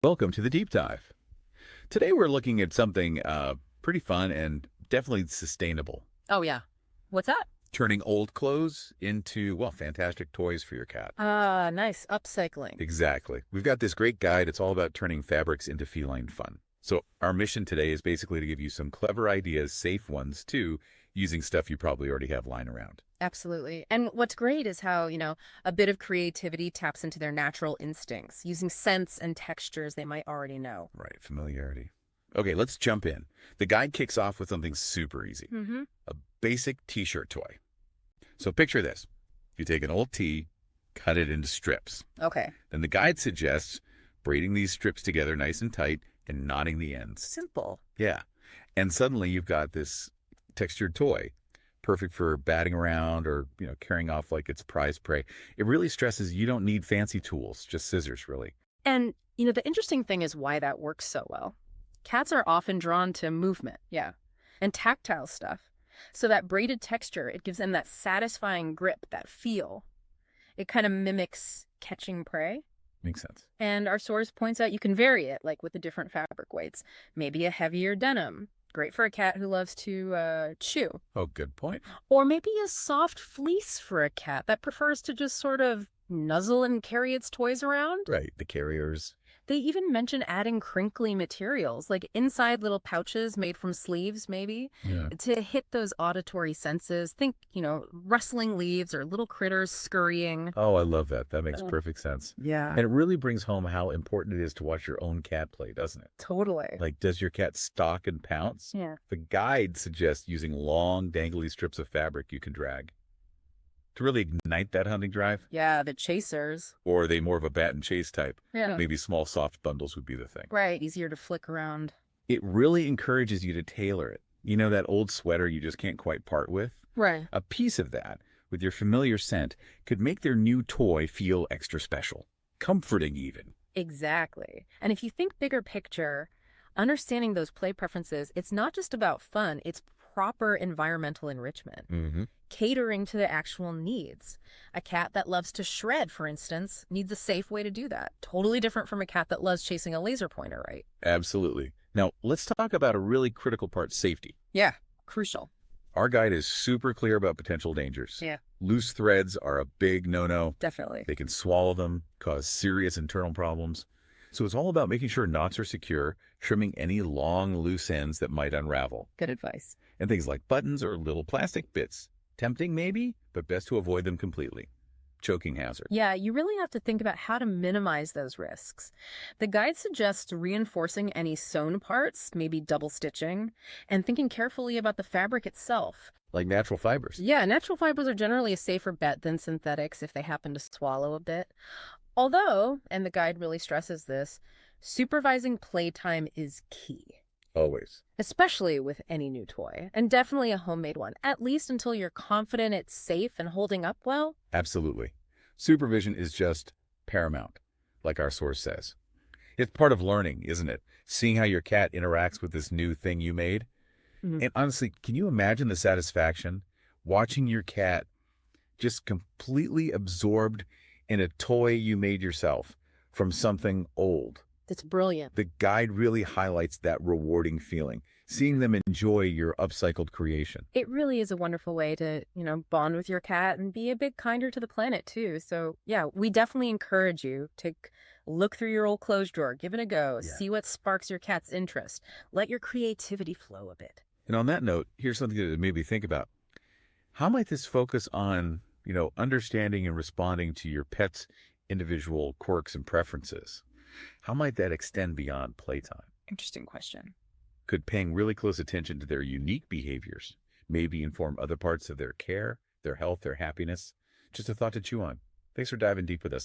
Welcome to the deep dive. Today we're looking at something pretty fun and definitely sustainable. Oh, yeah. What's that? Turning old clothes into, well, fantastic toys for your cat. Ah, nice. Upcycling. Exactly. We've got this great guide. It's all about turning fabrics into feline fun. So our mission today is basically to give you some clever ideas, safe ones too, using stuff you probably already have lying around. Absolutely. And what's great is how, a bit of creativity taps into their natural instincts, using scents and textures they might already know. Right, familiarity. Okay, let's jump in. The guide kicks off with something super easy. Mm-hmm. A basic t-shirt toy. So picture this. You take an old tee, cut it into strips. Okay. Then the guide suggests braiding these strips together nice and tight and knotting the ends. Simple. Yeah. And suddenly you've got this textured toy, perfect for batting around or, carrying off like it's prize prey. It really stresses you don't need fancy tools, just scissors, really. And, the interesting thing is why that works so well. Cats are often drawn to movement, yeah, and tactile stuff. So that braided texture, it gives them that satisfying grip, that feel. It kind of mimics catching prey. Makes sense. And our source points out you can vary it, like with the different fabric weights. Maybe a heavier denim, great for a cat who loves to chew. Oh, good point. Or maybe a soft fleece for a cat that prefers to just sort of nuzzle and carry its toys around. Right, the carriers. They even mention adding crinkly materials, like inside little pouches made from sleeves, maybe, Yeah. to hit those auditory senses. Think, rustling leaves or little critters scurrying. Oh, I love that. That makes perfect sense. Yeah. And it really brings home how important it is to watch your own cat play, doesn't it? Totally. Like, does your cat stalk and pounce? Yeah. The guide suggests using long, dangly strips of fabric you can drag to really ignite that hunting drive. Yeah, the chasers. Or are they more of a bat and chase type? Yeah. Maybe small, soft bundles would be the thing. Right, easier to flick around. It really encourages you to tailor it. You know that old sweater you just can't quite part with? Right. A piece of that, with your familiar scent, could make their new toy feel extra special. Comforting, even. Exactly. And if you think bigger picture, understanding those play preferences, it's not just about fun, it's proper environmental enrichment. Mm-hmm. Catering to their actual needs. A cat that loves to shred, for instance, needs a safe way to do that. Totally different from a cat that loves chasing a laser pointer, right? Absolutely. Now, let's talk about a really critical part, safety. Yeah, crucial. Our guide is super clear about potential dangers. Yeah. Loose threads are a big no-no. Definitely. They can swallow them, cause serious internal problems. So it's all about making sure knots are secure, trimming any long, loose ends that might unravel. Good advice. And things like buttons or little plastic bits. Tempting, maybe, but best to avoid them completely. Choking hazard. Yeah, you really have to think about how to minimize those risks. The guide suggests reinforcing any sewn parts, maybe double stitching, and thinking carefully about the fabric itself. Like natural fibers. Yeah, natural fibers are generally a safer bet than synthetics if they happen to swallow a bit. Although, and the guide really stresses this, supervising playtime is key. Always. Especially with any new toy, and definitely a homemade one, at least until you're confident it's safe and holding up well. Absolutely. Supervision is just paramount, like our source says. It's part of learning, isn't it? Seeing how your cat interacts with this new thing you made. Mhm. And honestly, can you imagine the satisfaction watching your cat just completely absorbed in a toy you made yourself from something old? It's brilliant. The guide really highlights that rewarding feeling, seeing them enjoy your upcycled creation. It really is a wonderful way to, bond with your cat and be a bit kinder to the planet, too. So, yeah, we definitely encourage you to look through your old clothes drawer, give it a go, Yeah. see what sparks your cat's interest. Let your creativity flow a bit. And on that note, here's something that made me think about. How might this focus on, understanding and responding to your pet's individual quirks and preferences? How might that extend beyond playtime? Interesting question. Could paying really close attention to their unique behaviors maybe inform other parts of their care, their health, their happiness? Just a thought to chew on. Thanks for diving deep with us.